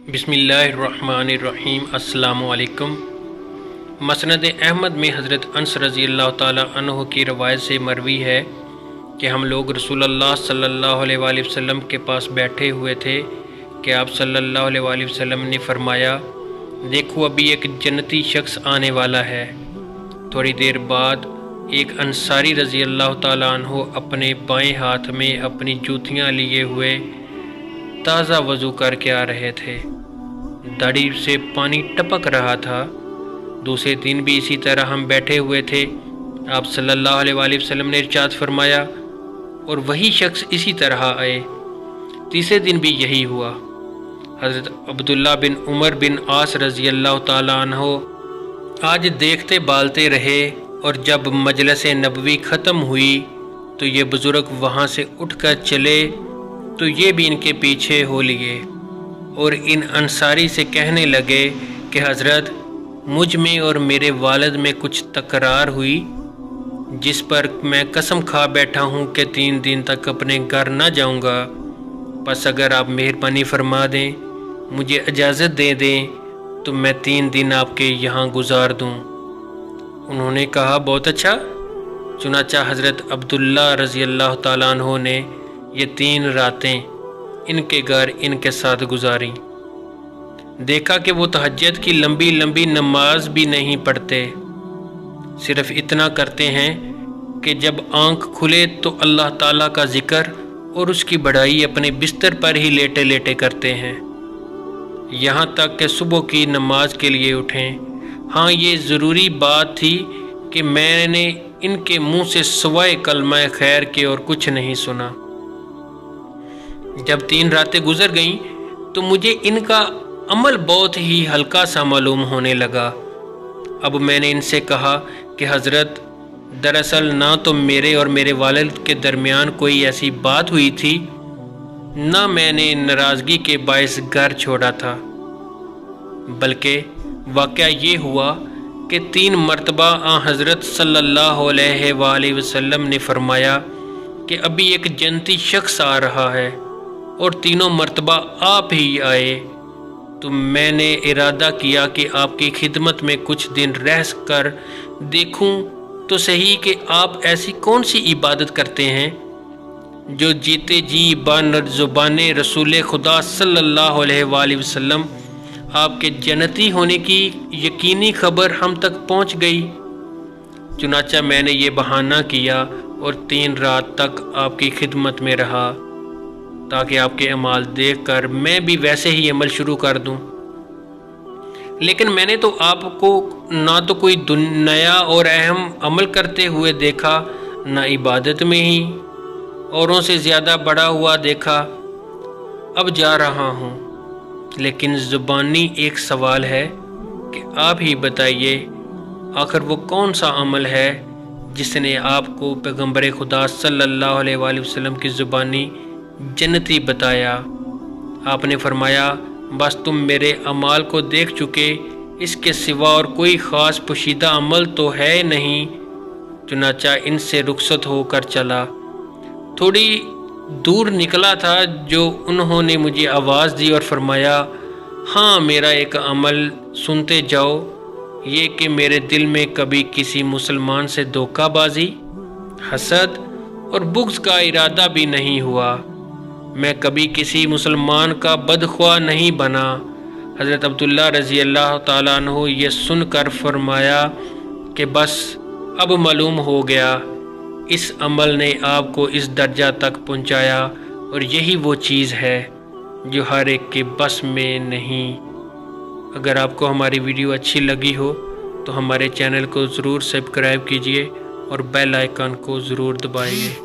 बिस्मिल्लाहिर्रहमानिर्रहीम। अस्सलामु अलैकुम। मसनद अहमद में हज़रत अनस रज़ी अल्लाह ताला अन्हु की रवायत से मरवी है कि हम लोग रसूलुल्लाह सल्लल्लाहु अलैहि वसल्लम के पास बैठे हुए थे कि आप सल्लल्लाहु अलैहि वसल्लम ने फरमाया, देखो अभी एक जन्नती शख्स आने वाला है। थोड़ी देर बाद एक अंसारी रज़ी अल्लाह ताला अन्हु अपने बाएं हाथ में अपनी जूतियाँ लिए हुए ताज़ा वज़ू करके आ रहे थे। दाढ़ी से पानी टपक रहा था। दूसरे दिन भी इसी तरह हम बैठे हुए थे। आप सल्लल्लाहु अलैहि वसल्लम ने इरशाद फरमाया और वही शख्स इसी तरह आए। तीसरे दिन भी यही हुआ। हज़रत अब्दुल्ला बिन उमर बिन आस रज़ी अल्लाह ताला अन्हो आज देखते बालते रहे, और जब मजलिस नबवी ख़त्म हुई तो ये बुज़ुर्ग वहाँ से उठकर चले तो ये भी इनके पीछे हो लिए और इन अंसारी से कहने लगे कि हज़रत, मुझ में और मेरे वालिद में कुछ तकरार हुई, जिस पर मैं कसम खा बैठा हूँ कि 3 दिन तक अपने घर न जाऊँगा। बस अगर आप मेहरबानी फरमा दें, मुझे इजाज़त दे दें तो मैं 3 दिन आपके यहाँ गुजार दूँ। उन्होंने कहा, बहुत अच्छा। चुनाचा हज़रत अब्दुल्ला रज़ी अल्लाह ताला अन्हो ने ये 3 रातें इनके घर इनके साथ गुजारी। देखा कि वो तहज्जुद की लंबी लंबी नमाज भी नहीं पढ़ते, सिर्फ इतना करते हैं कि जब आँख खुले तो अल्लाह ताला का ज़िक्र और उसकी बढ़ाई अपने बिस्तर पर ही लेटे लेटे करते हैं, यहाँ तक कि सुबह की नमाज के लिए उठें। हाँ, ये ज़रूरी बात थी कि मैंने इनके मुँह से सिवाय कलमा खैर के और कुछ नहीं सुना। जब 3 रातें गुजर गईं तो मुझे इनका अमल बहुत ही हल्का सा मालूम होने लगा। अब मैंने इनसे कहा कि हज़रत, दरअसल ना तो मेरे और मेरे वालिद के दरमियान कोई ऐसी बात हुई थी, ना मैंने नाराज़गी के बायस घर छोड़ा था, बल्कि वाक़या ये हुआ कि 3 मरतबा हज़रत सल्लल्लाहु अलैहि वसल्लम ने फरमाया कि अभी एक जन्नती शख्स आ रहा है, और 3 मरतबा आप ही आए। तो मैंने इरादा किया कि आपकी खिदमत में कुछ दिन रह कर देखूं तो सही कि आप ऐसी कौन सी इबादत करते हैं जो जीते जी ज़ुबान रसूल खुदा सल्लल्लाहु अलैहि वसल्लम आपके जन्नती होने की यकीनी खबर हम तक पहुंच गई। चुनाचा मैंने ये बहाना किया और 3 रात तक आपकी खिदमत में रहा, ताकि आपके अमाल देखकर मैं भी वैसे ही अमल शुरू कर दूं। लेकिन मैंने तो आपको ना तो कोई नया और अहम अमल करते हुए देखा, ना इबादत में ही औरों से ज़्यादा बड़ा हुआ देखा। अब जा रहा हूं, लेकिन ज़ुबानी एक सवाल है कि आप ही बताइए, आखिर वो कौन सा अमल है जिसने आपको पैगंबर खुदा सल्लल्लाहु अलैहि वसल्लम की ज़ुबानी जन्नती बताया। आपने फरमाया, बस तुम मेरे अमाल को देख चुके, इसके सिवा और कोई ख़ास पोशीदा अमल तो है नहीं। चुनाचा इनसे रुखसत होकर चला। थोड़ी दूर निकला था जो उन्होंने मुझे आवाज़ दी और फरमाया, हाँ, मेरा एक अमल सुनते जाओ, ये कि मेरे दिल में कभी किसी मुसलमान से धोखाबाजी, हसद और बुग़्ज़ का इरादा भी नहीं हुआ। मैं कभी किसी मुसलमान का बदख्वाह नहीं बना। हज़रत अब्दुल्ला रज़ी अल्लाह ताला अन्हु ये सुनकर फरमाया कि बस अब मालूम हो गया, इस अमल ने आपको इस दर्जा तक पहुंचाया, और यही वो चीज़ है जो हर एक के बस में नहीं। अगर आपको हमारी वीडियो अच्छी लगी हो तो हमारे चैनल को ज़रूर सब्सक्राइब कीजिए और बेल आइकन को ज़रूर दबाइए।